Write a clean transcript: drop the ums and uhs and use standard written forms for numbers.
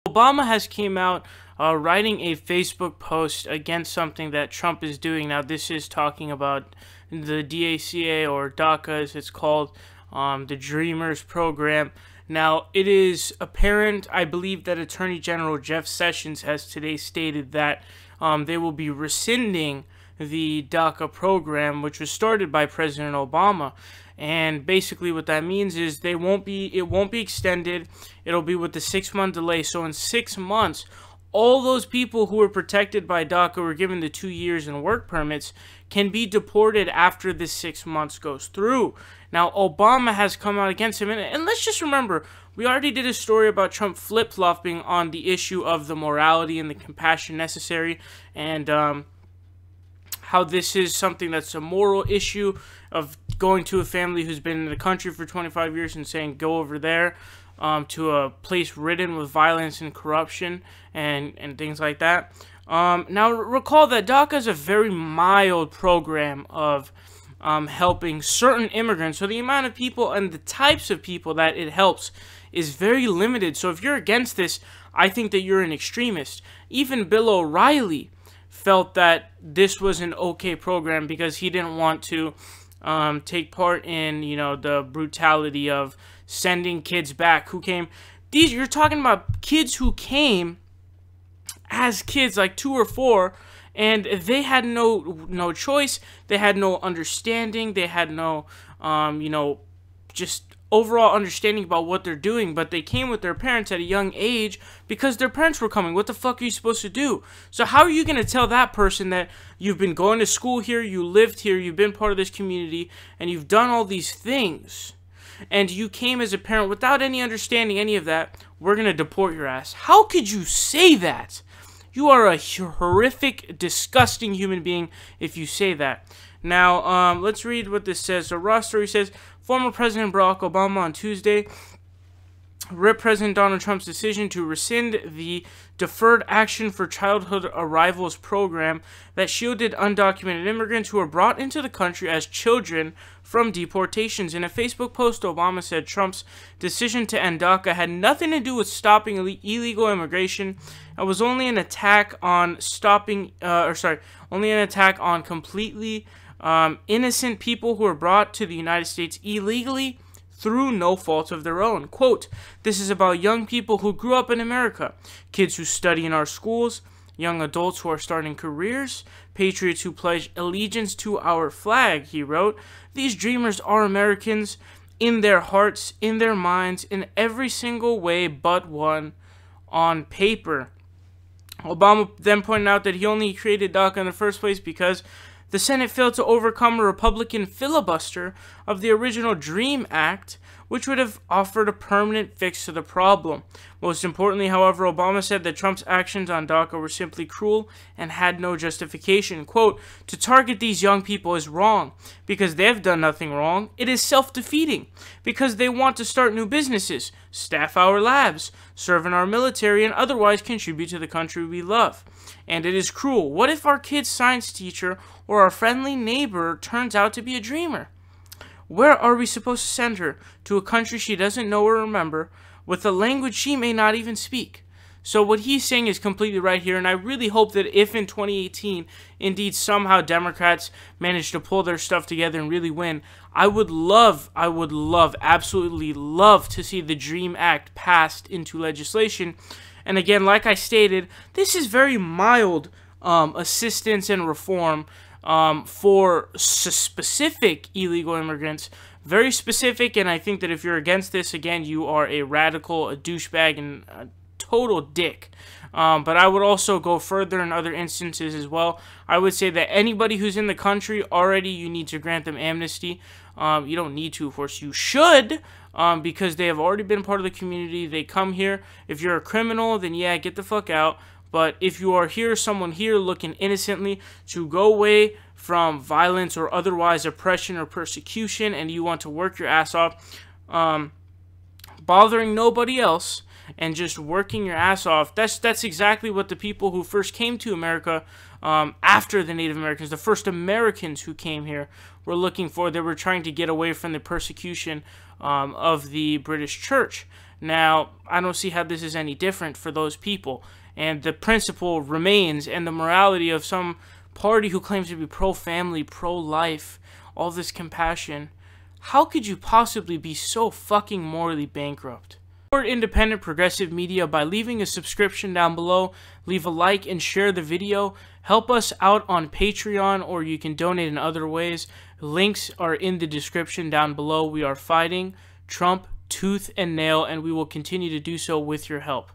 Obama has came out writing a Facebook post against something that Trump is doing. Now, this is talking about the DACA, or DACA as it's called, the Dreamers program. Now, it is apparent, I believe, that Attorney General Jeff Sessions has today stated that they will be rescinding the DACA program, which was started by President Obama. And basically what that means is it won't be extended. It'll be with the 6-month delay. So in 6 months, all those people who were protected by DACA, were given the 2 years and work permits, can be deported after this 6 months goes through. Now, Obama has come out against him. And let's just remember, we already did a story about Trump flip-flopping on the issue of the morality and the compassion necessary, and how this is something that's a moral issue of going to a family who's been in the country for 25 years and saying, go over there to a place ridden with violence and corruption and things like that. Now, recall that DACA is a very mild program of helping certain immigrants. So the amount of people and the types of people that it helps is very limited. So if you're against this, I think that you're an extremist. Even Bill O'Reilly felt that this was an okay program because he didn't want to take part in, the brutality of sending kids back who came. You're talking about kids who came as kids, like 2 or 4, and they had no choice. They had no understanding. They had no, just overall understanding about what they're doing, but they came with their parents at a young age because their parents were coming. What the fuck are you supposed to do? So how are you going to tell that person that you've been going to school here, you lived here, you've been part of this community, and you've done all these things, and you came as a parent without any understanding, any of that, we're going to deport your ass? How could you say that? You are a horrific, disgusting human being if you say that. Now, let's read what this says. So, Raw Story says, former President Barack Obama on Tuesday ripped President Donald Trump's decision to rescind the Deferred Action for Childhood Arrivals program that shielded undocumented immigrants who were brought into the country as children from deportations. In a Facebook post, Obama said Trump's decision to end DACA had nothing to do with stopping illegal immigration. It was only an attack on only an attack on completely innocent people who were brought to the United States illegally through no fault of their own. Quote, this is about young people who grew up in America, kids who study in our schools, young adults who are starting careers, patriots who pledge allegiance to our flag, he wrote. These dreamers are Americans in their hearts, in their minds, in every single way but one, on paper. Obama then pointed out that he only created DACA in the first place because the Senate failed to overcome a Republican filibuster of the original DREAM Act, which would have offered a permanent fix to the problem. Most importantly, however, Obama said that Trump's actions on DACA were simply cruel and had no justification. Quote, to target these young people is wrong because they've done nothing wrong. It is self-defeating because they want to start new businesses, staff our labs, serve in our military, and otherwise contribute to the country we love. And it is cruel. What if our kid's science teacher or our friendly neighbor turns out to be a dreamer? Where are we supposed to send her? To a country she doesn't know or remember, with a language she may not even speak. So what he's saying is completely right here, and I really hope that if in 2018, indeed somehow Democrats manage to pull their stuff together and really win, I would love, absolutely love to see the DREAM Act passed into legislation. And again, like I stated, this is very mild assistance and reform for specific illegal immigrants, very specific, and I think that if you're against this, again, you are a radical, a douchebag, and a total dick. But I would also go further in other instances as well. I would say that anybody who's in the country already, you need to grant them amnesty. You don't need to, of course, you should, because they have already been part of the community. They come here. If you're a criminal, then yeah, get the fuck out. But if you are here, someone here looking innocently to go away from violence or otherwise oppression or persecution, and you want to work your ass off, bothering nobody else and just working your ass off, that's exactly what the people who first came to America after the Native Americans, the first Americans who came here, were looking for. They were trying to get away from the persecution of the British Church. Now, I don't see how this is any different for those people. And the principle remains, and the morality of some party who claims to be pro-family, pro-life, all this compassion. How could you possibly be so fucking morally bankrupt? Support independent progressive media by leaving a subscription down below, leave a like and share the video, help us out on Patreon, or you can donate in other ways. Links are in the description down below. We are fighting Trump tooth and nail, and we will continue to do so with your help.